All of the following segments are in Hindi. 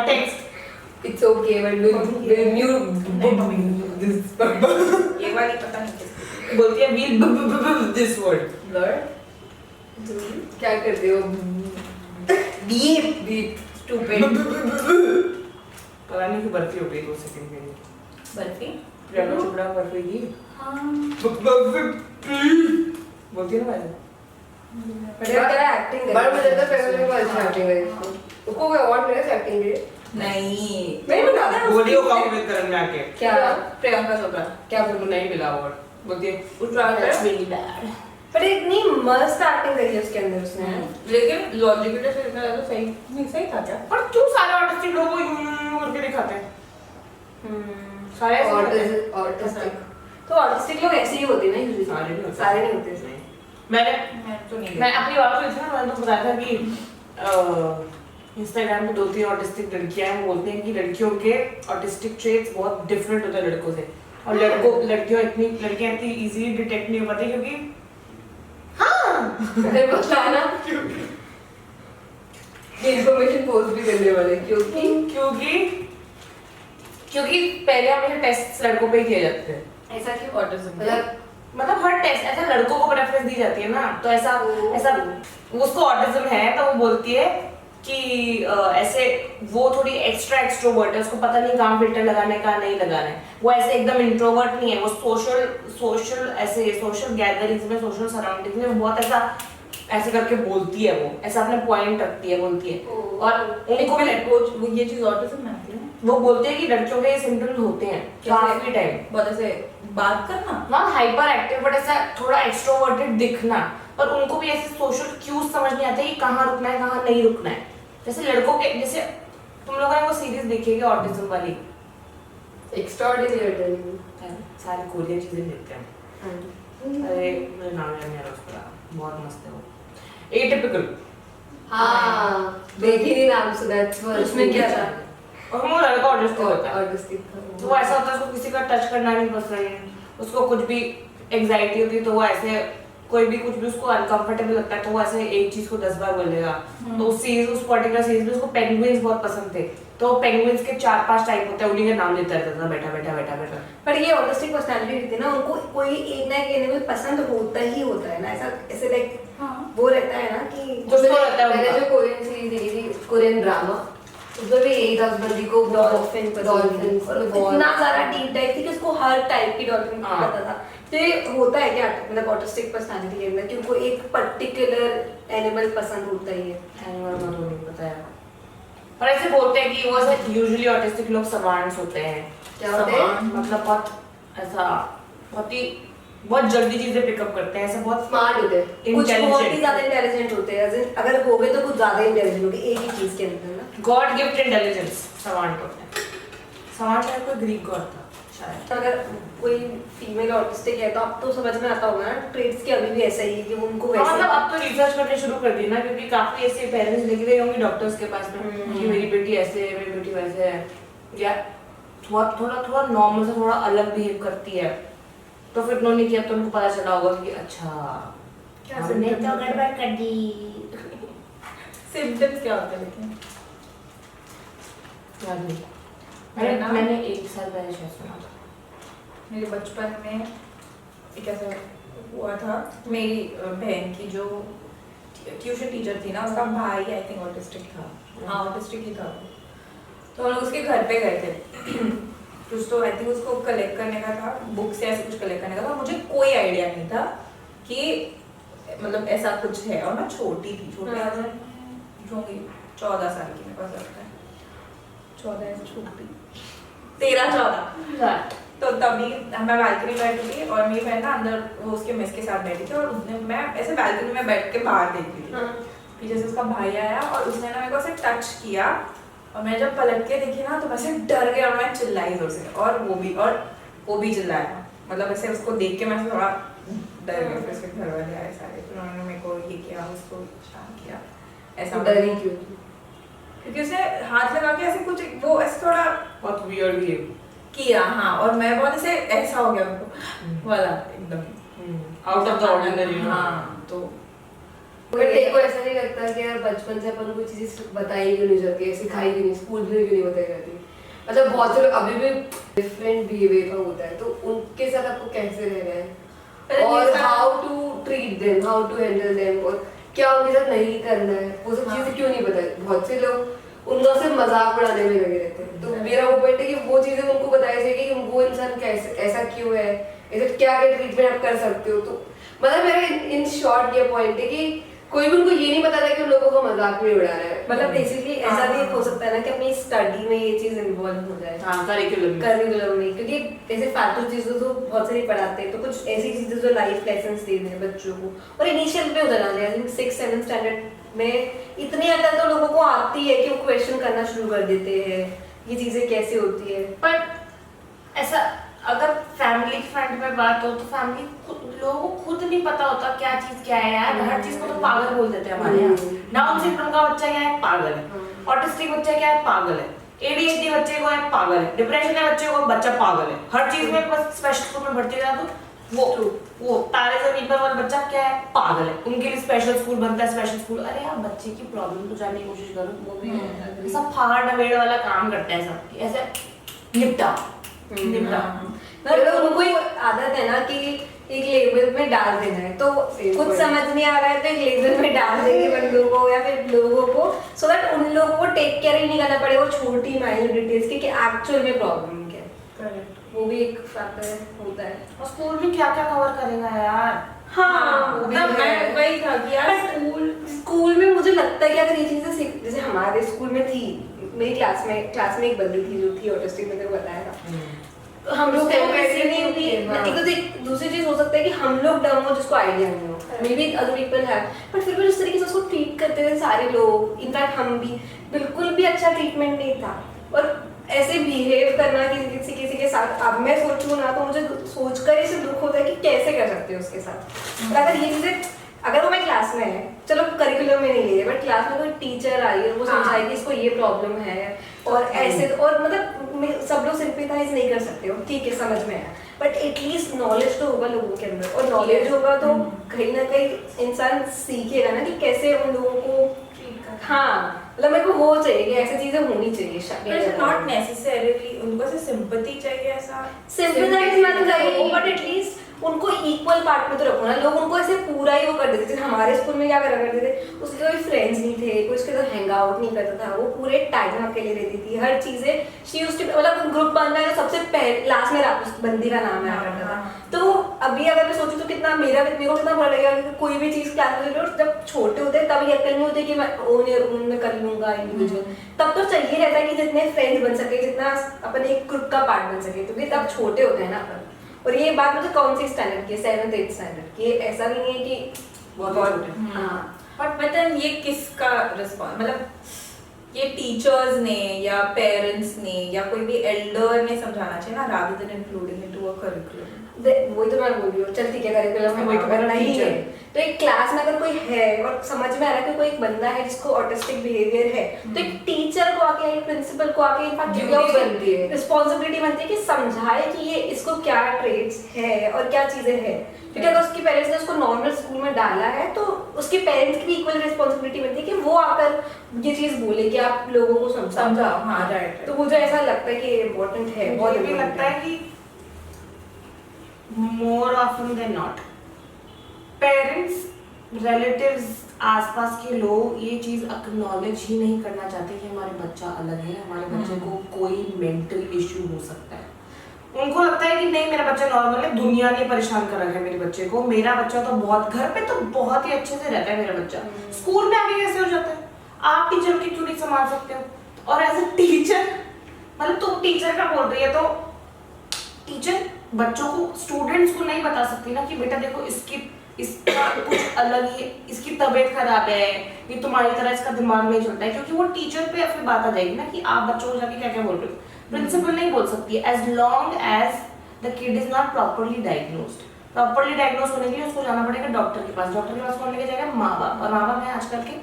Text It's okay, but will you this ये वाली पता नहीं किसकी बोलती है will this word. word? क्या करते हो? Beep. स्टूपिड पता नहीं क्यों बर्फी हो गई 2 सेकंड के लिए. बर्फी प्रियंका चोपड़ा बर्फी की. बोलती है ना वैसे. क्या एक्टिंग बड़ा मजा आता है पहले में अच्छी एक्टिंग करी उसको कोई अवार्ड मिला था एक्टिंग के लिए नहीं नहीं मिला बोलियो काम में करन में आके. क्या प्रियंका चोपड़ा क्या उनको नहीं मिला अवार्ड. बोलती है उस ट्रायल That's really bad पर इतनी मस्त एक्टिंग करी है उसके अंदर उसने लेकिन लॉजिकली से इतना तो सही नहीं सही था क्या पर क्यों सारे आर्टिस्ट लोगों को यूं करके दिखाते हैं. सारे ऐसे करते हैं. ऑर्टिस्टिक तो ऑर्टिस्टिक लोग ऐसे ही होते हैं ना यूजुअली सारे नहीं होते. सारे नहीं होते मैंने तो नहीं मैं अपनी बात में था मैंने तो बताया था कि इंस्टाग्राम पे 2-3 ऑटिस्टिक लड़कियां हैं. वो बोलते हैं कि लड़कियों के ऑटिस्टिक ट्रेट्स बहुत डिफरेंट होते हैं लड़कों से. और लड़कियां इतनी इजीली डिटेक्ट नहीं हो पाती क्योंकि अरे पता है ना इन्फॉर्मेशन पोस्ट भी करने वाले क्योंकि पहले हमेशा टेस्ट लड़कों पे ही किए जाते हैं. ऐसा क्यों ऑटिज्म मतलब हर टेस्ट ऐसा लड़कों को प्रेफरेंस दी जाती है ना. तो ऐसा उसको ऑटिज्म है तो वो बोलती है कि ऐसे वो थोड़ी एक्स्ट्रा एक्सट्रोवर्ट है. उसको पता नहीं कहाँ फिल्टर लगाने का नहीं लगाना है. वो ऐसे एकदम इंट्रोवर्ट नहीं है. वो सोशल ऐसे सोशल गैदरिंग्स में सोशल सराउंडिंग्स में वो बहुत ऐसे करके बोलती है. वो ऐसा अपने पॉइंट रखती है बोलती है. और उनको वो ये चीज ऑटिज्म में आती है वो बोलते हैं कि लड़कियों के ये सिम्टम्स होते हैं काफी टाइम. बहुत ऐसे बात करना नॉट हाइपर एक्टिव बट ऐसा थोड़ा एक्सट्रोवर्टेड दिखना. पर उनको भी ऐसे सोशल क्यूज समझ नहीं आते कि कहाँ रुकना है कहाँ नहीं रुकना है. जैसे लड़कों के जैसे तुम लोगों ने वो सीरीज देखी है ऑटिज्म वाली. एक्स्ट्राऑर्डिनरी सारी कोरियन चीजें देखते हैं. अरे मेरा नाम याद नहीं आ रहा उसका. बहुत मस्त है वो. एटिपिकल. हाँ देखी नहीं नाम सुना उसमें क्या था और वो लड़का ऑटिस्टिक होता है. ऑटिस्टिक तो वो ऐसा होता है उसको किसी का टच करना नहीं पसंद. उसको कुछ भी एंजाइटी होती है तो वो ऐसे कोई भी कुछ भी उसको अनकंफर्टेबल लगता है तो वो ऐसे एक चीज को 10 बार बोलेगा. तो उस पर्टिकुलर सीरीज में उसको पेंगुइन्स बहुत पसंद थे. तो पेंगुइन्स के 4-5 टाइप होते हैं. उन्हीं के नाम लेता रहता था बैठा. पर ये ऑटिस्टिक पर्सनालिटी रहती है ना उनको कोई एक ना एक एनिमल पसंद होता है ना ऐसे लाइक वो रहता है ना कि कुछ तो रहता है मैंने उनका. जो कोरियन सीरीज देखी थी कोरियन ड्रामा उसमें भी यही था. उस बंदी को डॉल्फिन और इतना सारा डीप टाइप थी कि उसको हर टाइप की डॉल्फिन पता था. तो ये होता है क्या मतलब ऑटिस्टिक पर्सनालिटी के अंदर कि उनको एक पर्टिकुलर एनिमल पसंद होता ही है. एनिमल का तो नहीं पता है. पर ऐसे बोलते हैं कि वो ऐसे यूजुअली ऑटिस्टिक लोग सवांट्स होते हैं. क्या होते हैं मतलब बहुत जल्दी चीजें पिकअप करते हैं. ऐसे बहुत स्मार्ट होते हैं कुछ बहुत ही ज्यादा इंटेलिजेंट होते हैं. अगर हो गए तो कुछ ज्यादा इंटेलिजेंट होते हैं एक ही चीज के अंदर ना. गॉड गिफ्ट इंटेलिजेंस सवांट होते हैं. सवांट है कोई ग्रीक गॉड था शायद. अगर कोई फीमेल ऑटिस्टिक है तो अब तो समझ में आता होगा ना ट्रेट्स के अभी भी ऐसा ही है कि उनको वैसे मतलब अब तो रिसर्च करने शुरू कर दी ना क्योंकि काफी ऐसे पेरेंट्स लेके गए होंगे डॉक्टर्स के पास में कि मेरी बेटी ऐसे है मेरी बेटी वैसे है या थोड़ा नॉर्मल से थोड़ा अलग बिहेव करती है. तो फिर उन्होंने किया तो उनको पता चला होगा कि अच्छा क्या हमने तो गड़बड़ कर दी. सिम्पटम्स क्या होते हैं लेकिन याद नहीं. मैंने 1 साल पहले शायद सुना था. मेरे बचपन में एक ऐसा हुआ था. मेरी बहन की जो ट्यूशन टीचर थी ना उसका भाई आई थिंक ऑटिस्टिक था. हाँ ऑटिस्टिक ही था. तो हम लोग उसके घर पे गए थे. कुछ तो आई थिंक उसको कलेक्ट करने का था बुक से ऐसे कुछ कलेक्ट करने का था. मुझे कोई आइडिया नहीं था कि मतलब ऐसा कुछ है. और मैं छोटी थी होंगी 14 साल की. मेरे पास लगता है 14 छोटी 13-14. तो तभी मैं बालकनी में बैठी थी और मेरी बहन ना अंदर वो उसके मिस के साथ बैठी थी और उसने मैं ऐसे बालकनी में बैठ के बाहर देख रही थी. पीछे से उसका भाई आया और उसने ना मेरे को ऐसे टच किया और मैं जब पलट के देखी ना तो वैसे डर गया और मैं चिल्लाई जोर से और वो भी चिल्लाया. मतलब ऐसे उसको देख के मैं थोड़ा डर गई. फिर उसके घर वाले आए सारे. फिर उन्होंने मेरे को ये किया उसको शांत किया. ऐसा डरी क्यों क्योंकि उसने हाथ लगा के ऐसे कुछ वो ऐसे थोड़ा बहुत वियर्ड बिहेव किया. हाँ और मैं बहुत ऐसा हो गया उनको वाला एकदम आउट ऑफ द ऑर्डिनरी. हाँ तो बट तेरे को ऐसा नहीं लगता कि यार बचपन से अपन को चीजें बताई क्यों नहीं जाती है, सिखाई क्यों नहीं, स्कूल में क्यों नहीं बताई जाती? मतलब बहुत से लोग अभी भी डिफरेंट बिहेवियर का होता है, तो उनके साथ आपको कैसे रहना है और how to treat them, how to handle them, और क्या उनके साथ नहीं करना है, वो सब चीजें क्यों नहीं बताई? बहुत से लोग उनका सिर्फ मजाक उड़ाने में लगे रहते हैं। तो मेरा वो पॉइंट है कि वो चीजें उनको बताई जाएगी कि वो इंसान कैसे, ऐसा क्यों है, ऐसे क्या क्या ट्रीटमेंट आप कर सकते हो। तो मतलब मेरा इन शॉर्ट ये पॉइंट है कि कोई भी उनको ये नहीं पता था कि उन लोगों को मजाक में उड़ा रहा है। मतलब बेसिकली ऐसा भी हो सकता है ना कि अपनी स्टडी में ये चीज इन्वॉल्व हो जाए, हाँ करिकुलम में, क्योंकि ऐसे फालतू चीजों तो बहुत सारी पढ़ाते हैं, तो कुछ ऐसी चीजें जो लाइफ लेसन्स दे दें बच्चों को, और इनिशियल पे होता है, आई थिंक 6-7 स्टैंडर्ड में इतनी अकल तो लोगों को आती है कि वो क्वेश्चन करना शुरू कर देते हैं ये चीजें कैसे होती है। पर ऐसा अगर फैमिली फ्रंट में बात हो तो फैमिली लोगों को खुद नहीं पता होता क्या चीज क्या है यार, हर चीज को तो पागल बोल देते हैं हमारे यहाँ। डाउन सिंड्रोम का बच्चा क्या है, पागल है। ऑटिस्टिक बच्चा क्या है, पागल है। एडीएचडी बच्चे को है, पागल है। डिप्रेशन के बच्चे को बच्चा पागल है। हर चीज में बस स्पेशल स्कूल में भर्ती करा दो, वो तारे जमीन पर वाला बच्चा क्या है, पागल है। उनके लिए स्पेशल स्कूल बनता है, स्पेशल स्कूल। अरे यार बच्चे की प्रॉब्लम तो जानने की कोशिश करो, वो भी सब फाड़ नवेड़ वाला काम करते हैं सब, ऐसे निपटा। मतलब उनको आदत है ना कि एक लेबल में डाल देना है, तो कुछ समझ नहीं आ रहा है तो एक लेबल में डाल देंगे बंदों को या फिर लोगों को, सो दैट उन लोगों को टेक केयर ही नहीं करना पड़े वो छोटी माइनर डिटेल्स की कि एक्चुअल में प्रॉब्लम क्या है। करेक्ट, वो भी एक फैक्टर होता है। और स्कूल में क्या क्या कवर करेगा यार। हाँ मतलब मैं वही था कि यार स्कूल में मुझे लगता है कि अगर ये चीजें जैसे हमारे स्कूल में थी, मेरी क्लास में एक बंदी थी जो थी ऑटिस्टिक, मैंने बताया था, हम लोग ऐसे नहीं होती। एक दूसरी चीज हो सकता है कि हम लोग डम हो जिसको आइडिया नहीं हो, may be other people have, but फिर भी जिस तरीके से उसको ट्रीट करते थे सारे लोग, इनफैक्ट हम भी, बिल्कुल भी अच्छा ट्रीटमेंट नहीं था। और ऐसे बिहेव करना किसी के साथ, अब मैं सोचूं ना तो मुझे सोचकर ही दुख होता है कि कैसे कर सकते हो उसके साथ। अगर ये चीजें, अगर वो मैं क्लास में है, चलो करिकुलम में नहीं ले रहे, बट क्लास में कोई टीचर आई है, वो समझाए कि इसको ये प्रॉब्लम है और ऐसे, और मतलब सब लोग सिंपैथाइज नहीं कर सकते हो, ठीक है समझ में आया, बट एटलीस्ट नॉलेज तो होगा लोगों के अंदर, और नॉलेज होगा तो कहीं ना कहीं इंसान सीखेगा ना कि कैसे उन लोगों को। हाँ मतलब मेरे को वो चाहिए कि ऐसी चीजें होनी चाहिए शायद, नॉट नेसेसरीली उनको से सिंपैथी चाहिए, ऐसा सिंपैथाइज मत करो, बट एटलीस्ट उनको इक्वल पार्ट में तो रखो ना। लोग उनको ऐसे पूरा ही वो कर देते थे। हमारे स्कूल में क्या करा करते थे, उसके कोई फ्रेंड्स नहीं थे, कोई उसके साथ हैंग आउट नहीं करता था, वो पूरे टाइम अकेले रहती थी, हर चीजें शी यूज्ड टू, मतलब ग्रुप बनना है तो सबसे पहले लास्ट में उस बंदी का नाम आया करता था। तो अभी अगर मैं सोचूं तो कितना मेरे को कितना बुरा लगेगा कि कोई भी चीज क्लास में जब छोटे होते तब ये अक्ल नहीं होती कि मैं ओन में कर लूंगा इंडिविजुअल, तब तो चाहिए रहता है कि जितने फ्रेंड्स बन सके, जितना अपन एक ग्रुप का पार्ट बन सके, क्योंकि तब छोटे होते हैं ना अपन। और ये बात मुझे कौन सी स्टैंडर्ड की, 7th-8th स्टैंडर्ड की, ऐसा भी नहीं है कि बहुत बट मतलब ये किसका रिस्पॉन्स, मतलब ये टीचर्स ने या पेरेंट्स ने या कोई भी एल्डर ने समझाना चाहिए ना, rather than including into a curriculum. वही तो मैं बोल रही हूँ, चल ठीक है करिकुलम में वही तो नहीं है, तो एक क्लास में अगर कोई है और समझ में आ रहा है कि कोई एक बंदा है जिसको ऑटिस्टिक बिहेवियर है, तो एक टीचर को आके, एक प्रिंसिपल को आके इनफैक्ट रिस्पॉन्सिबिलिटी बनती है कि समझाए कि ये इसको क्या ट्रेट्स है और क्या चीजें हैं। क्योंकि अगर उसके पेरेंट्स ने उसको नॉर्मल स्कूल में डाला है तो उसके पेरेंट्स की भी इक्वल रिस्पॉन्सिबिलिटी बनती है कि वो आकर ये चीज बोले कि आप लोगों को समझाओ। हाँ राइट। तो मुझे ऐसा लगता है कि इम्पोर्टेंट है, बहुत मुझे भी लगता है कि more often than not parents, relatives, आसपास के लोग ये चीज एक्नॉलेज ही नहीं करना चाहते कि हमारे बच्चा अलग है, हमारे बच्चे को कोई मेंटल इश्यू हो सकता है। उनको लगता है कि नहीं मेरा बच्चा नॉर्मल है, दुनिया ने परेशान कर रखा है मेरे बच्चे को, मेरा बच्चा तो बहुत, घर पे तो बहुत ही अच्छे से रहता है मेरा बच्चा, स्कूल में आगे कैसे हो जाता है, आप टीचर की क्यों नहीं संभाल सकते हो। और एज ए टीचर, मतलब तुम टीचर का बोल रही है तो टीचर बच्चों को, स्टूडेंट्स को नहीं बता सकती ना कि बेटा देखो इसका कुछ अलग ही, इसकी तबीयत खराब है, ये तुम्हारी तरह इसका दिमाग नहीं चलता है, क्योंकि वो टीचर पे फिर बात आ जाएगी ना कि आप बच्चों को जाके क्या क्या बोल रहे हो। प्रिंसिपल नहीं बोल सकती है, as long as the kid is not properly diagnosed. Properly diagnose होने के लिए उसको जाना पड़ेगा डॉक्टर के पास, डॉक्टर के पास कौन लेके जाएगा, माँ बाप, और माँ बाप है आजकल के।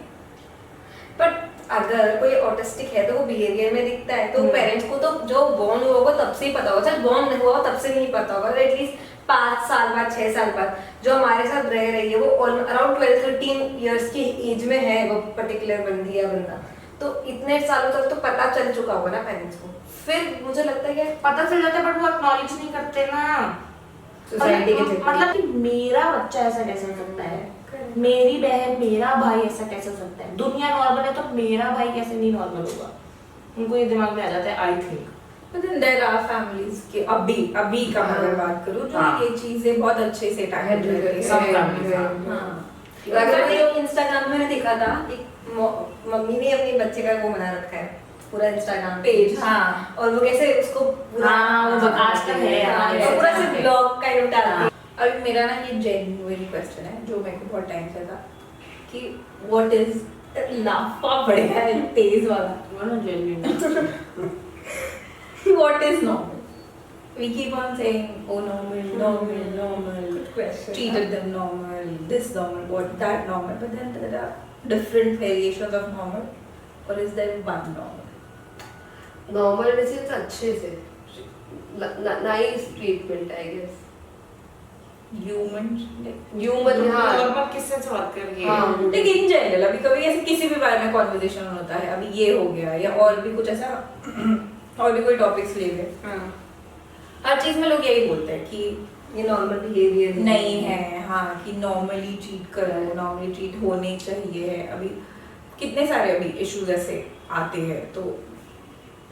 बट अगर कोई ऑटिस्टिक है तो वो बिहेवियर में दिखता है, तो पेरेंट्स को तो जो बॉर्न हुआ होगा तब से ही पता होगा, चल बॉर्न नहीं हुआ तब से नहीं पता होगा, एटलीस्ट 5 साल बाद 6 साल बाद जो हमारे साथ रह रही है वो अराउंड 12-13 इयर्स की एज में है वो पर्टिकुलर बंदी या बंदा, तो इतने सालों तक तो पता चल चुका होगा ना पेरेंट्स को, फिर मुझे लगता है कि पता चल जाता है बट वो एक्नॉलेज नहीं करते ना सोसाइटी के चक्कर मतलब कि मेरा बच्चा ऐसा कैसे हो सकता है, मेरी बहन मेरा भाई ऐसा कैसे हो सकता है, दुनिया नॉर्मल है तो मेरा भाई कैसे नहीं नॉर्मल होगा, उनको ये दिमाग में आ जाता है I think. But then there are families के अभी का मैं अगर बात करूँ जो हाँ। ये चीजें बहुत अच्छे से टैकल कर रही सब है। families, हाँ। अगर मैंने इंस्टाग्राम में देखा था एक मम्मी ने अपने बच्चे का वो बना रखा है पूरा इंस्टाग्राम पेज, हाँ। और वो कैसे उसको पूरा हाँ, वो आजकल है, हाँ, हाँ, और पूरा है, से है। ब्लॉग काइंड ऑफ डालती है। अभी मेरा ना ये जेन्युइन क्वेश्चन है जो मेरे को बहुत टाइम से था कि व्हाट इज लाफा पड़ेगा तेज वाला, what is normal? We keep on saying, oh normal, Good question. treated them normal, this normal, what that normal, but then there are different variations of normal, or is there one normal? Normal में से अच्छे से nice treatment I guess Humans, human हाँ नॉर्मल किससे से बात कर रही है? हाँ। like in general, अभी कभी ऐसे किसी भी बारे में कॉन्वर्सेशन होता है, अभी ये हो गया या और भी कुछ ऐसा और भी कोई टॉपिक्स ले गए, हर चीज में लोग यही बोलते हैं कि ये नॉर्मल बिहेवियर नहीं है, हाँ कि नॉर्मली ट्रीट करो, नॉर्मली ट्रीट होने चाहिए। अभी कितने सारे अभी इश्यूज ऐसे आते हैं, तो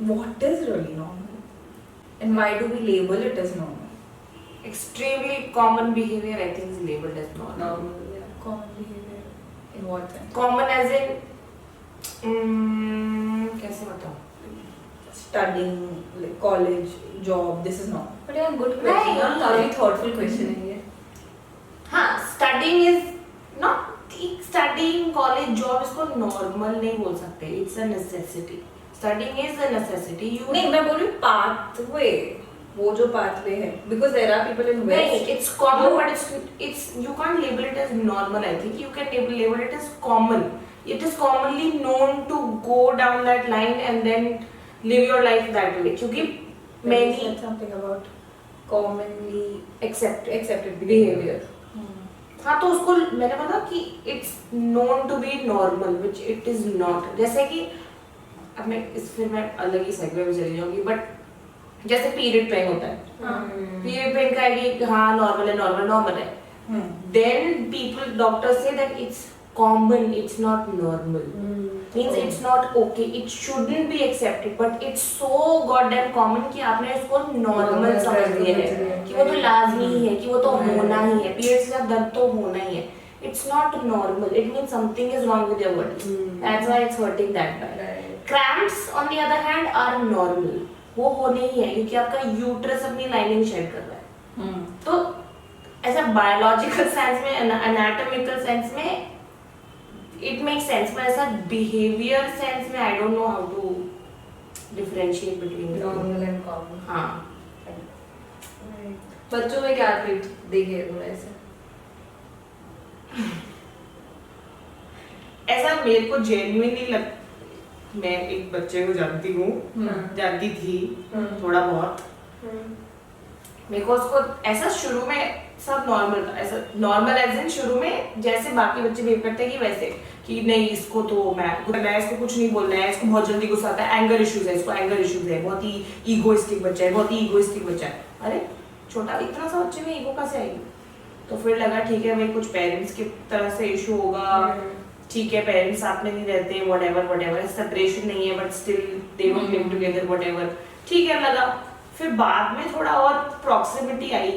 what is really normal and why do we label it as normal? Extremely common behavior I think is labeled as normal. Common behaviour in what sense? Common as in कैसे बताऊँ? Studying, college, job, this is normal. But यार गुड नहीं, क्वेश्चन काफी थॉटफुल क्वेश्चन है ये हाँ, studying is not studying college job इसको normal नहीं बोल सकते. It's a necessity. Studying is a necessity. You नहीं, मैं बोल रही हूँ पाथवे, वो जो पाथवे है, because there are people in नहीं, west. it's common but it's you can't label it as normal. I think you can label it as common. It is commonly known to go down that line and then live your life that way. क्योंकि many something about commonly accepted behavior. हाँ तो उसको मैंने बोला कि it's known to be normal which it is not. जैसे कि अब मैं फिर मैं अलग ही सेगवे में चली जाऊंगी बट जैसे पीरियड पेन होता है, पीरियड पेन का है कि हाँ नॉर्मल है, देन पीपल डॉक्टर से that it's common, it's not normal, means it's not okay, it shouldn't be accepted but it's so goddamn common कि आपने इसको नॉर्मल समझ लिया है कि वो तो लाजमी ही है, कि वो तो होना ही है, पीरियड से ज्यादा दर्द तो होना ही है. It's not normal. It means something is wrong with your body. That's why it's hurting that bad. Cramps, on the other hand, are normal. वो होने ही है क्योंकि आपका यूट्रस अपनी लाइनिंग शेड कर रहा है. तो ऐसा बायोलॉजिकल सेंस में, एनाटॉमिकल सेंस में इट मेक सेंस, पर ऐसा बिहेवियर सेंस में I don't know how to differentiate between normal and common. हाँ. बच्चों में क्या ट्रीट देंगे तुम ऐसे? ऐसा मेरे को जेन्युइनली लग, मैं एक बच्चे को जानती हूँ, जानती थी थोड़ा बहुत. मेरे को उसको ऐसा शुरू में सब नॉर्मल था, ऐसा नॉर्मल एज इन शुरू में जैसे बाकी बच्चे बिहेव करते हैं कि वैसे कि नहीं इसको तो मैं इसको कुछ नहीं बोलना है, इसको बहुत जल्दी गुस्सा आता है, एंगर इश्यूज है, इसको एंगर इश्यूज है, बहुत ही ईगोइस्टिक बच्चा है, बहुत ही ईगोइस्टिक बच्चा है. अरे छोटा इतना सा बच्चे में ईगो कैसे आएगी? तो फिर लगा ठीक है भाई कुछ पेरेंट्स की तरह से इशू होगा, ठीक है पेरेंट्स साथ में नहीं रहते, व्हाटएवर सेपरेशन नहीं है but still they will live together whatever, ठीक है लगा. फिर बाद में थोड़ा और प्रॉक्सिमिटी आई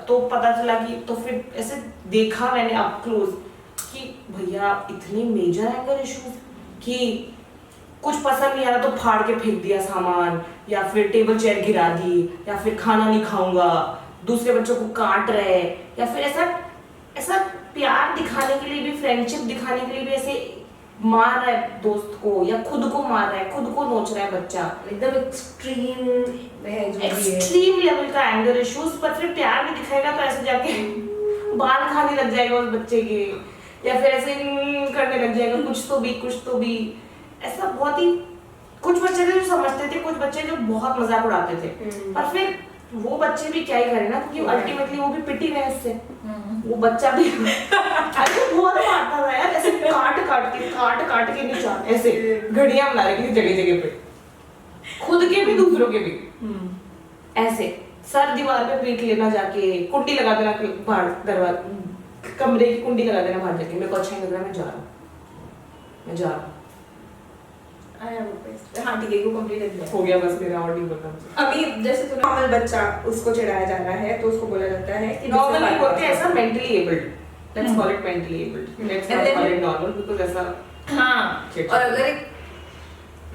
तो पता चला कि, तो फिर ऐसे देखा मैंने अप क्लोज कि भैया इतनी मेजर एंगर इश्यूज कि कुछ पसंद नहीं आ रहा तो फाड़ के फेंक दिया सामान, या फिर टेबल चेयर गिरा दी, या फिर खाना नहीं खाऊंगा, दूसरे बच्चों को काट रहे, या फिर ऐसा प्यार दिखाने के लिए भी, फ्रेंडशिप दिखाने के लिए भी ऐसे मार रहा है दोस्त को, या खुद को मार रहा है, खुद को नोच रहा है बच्चा. एकदम एक्सट्रीम है जो भी है. एक्सट्रीम लेवल का एंगर इश्यूज, पर फिर प्यार भी दिखाएगा तो ऐसे जाके बाल खाने लग जाएगा उस बच्चे के, या फिर ऐसे करने लग जाएगा कुछ तो भी ऐसा. बहुत ही कुछ बच्चे थे जो समझते थे, कुछ बच्चे जो बहुत मजाक उड़ाते थे, पर फिर वो बच्चे भी क्या ही करें ना, क्योंकि अल्टीमेटली वो भी पिटी रहे उससे। हम्म। वो बच्चा भी अरे बहुत मारता था यार, ऐसे काट के निशान, ऐसे घड़ियां बना रही थी जगह जगह पे, खुद के भी दूसरों के भी। ऐसे सर दीवार पे पीट लेना, जाके कुंडी लगा देना बाहर, दरवाजे कमरे की कुंडी लगा देना बाहर जाके, मेरे को अच्छा नहीं लग रहा, मैं जा रहा हूँ। हाँ ठीक है, वो कंप्लीट है। हो गया बस, मेरा और नहीं बोलना। अभी जैसे तूने नॉर्मल बच्चा उसको चिढ़ाया जा रहा है तो उसको बोला जाता है कि नॉर्मली बोलते हैं ऐसा mentally abled, let's call it mentally abled, let's And not then- call it normal, because ऐसा हाँ। चिढ़- और अगर एक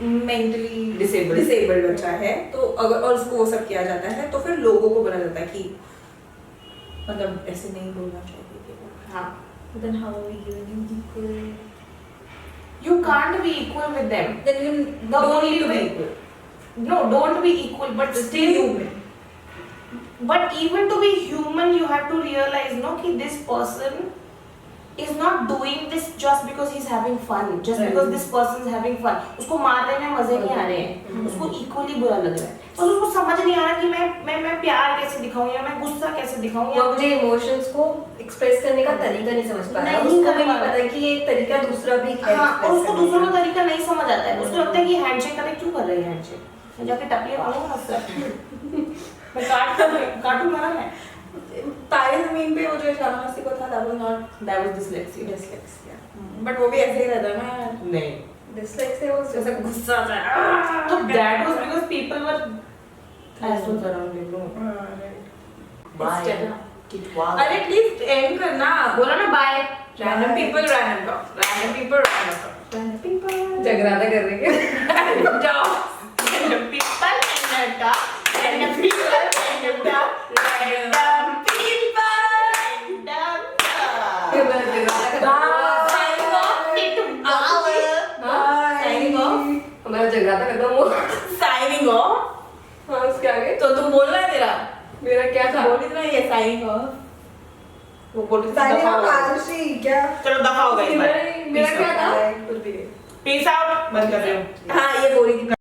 मेंटली Disabled. डिसेबल्ड बच्चा है तो अगर और उसको वो सब किया जाता है तो फिर लोगों को बोला जाता है कि मतलब ऐसे नहीं बोलना चाहिए कि वो। हाँ, Then how are we giving him equal? you can't be equal with them. Then you The don't only need to be way- equal. No, don't be equal, but Still still human. But even to be human, you have to realize, no, कि this person is not doing this just because he's having fun, just Right. because this person is having fun. उसको मारने में मजे नहीं आ रहे हैं, उसको equally बुरा लग रहा है, और उसको समझ नहीं आ रहा कि मैं प्यार कैसे दिखाऊं या मैं गुस्सा कैसे दिखाऊं वो या मुझे इमोशंस को एक्सप्रेस करने का तरीका नहीं समझ पा रहा है, नहीं उसको कर भी नहीं पा रहा। पता कि ये एक तरीका दूसरा भी है हाँ, और express उसको करने दूसरों का। का तरीका नहीं समझ आता है, उसको लगता है कि हैंडशेक करे, क्यों कर रही है हैंडशेक, मैं जाके टपली वालूंगा उससे, मैं काटूं मारा है। तारे जमीन पे वो जो इशारा मस्ती को था that was not That was dyslexia. dyslexia. But वो भी ऐसे ही रहता है ना। नहीं, Dyslexia was जैसे गुस्सा आता है। तो that was because people were assholes around him, no? Instead, Keep wild. अरे प्लीज एंड करना। बोला ना bye. Random people random talk. Random people random talk. Random people. जगराता कर रही है। जाओ। Random people random talk. Random people random talk. Random people random talk. मैं जगराता कर Signing off. Need to power. Signing off. हमारा जगराता कर दो। Signing off. हाँ, उसके आगे तो तुम बोलना है तेरा। मेरा क्या था? बोल इतना ये signing off. वो बोल के Signing दफा off हो गया। आरुषि क्या? चलो दफा हो गई इस बार। मेरा क्या था? कुछ भी। Peace out. बंद कर रहे हो। हाँ ये बोली थी।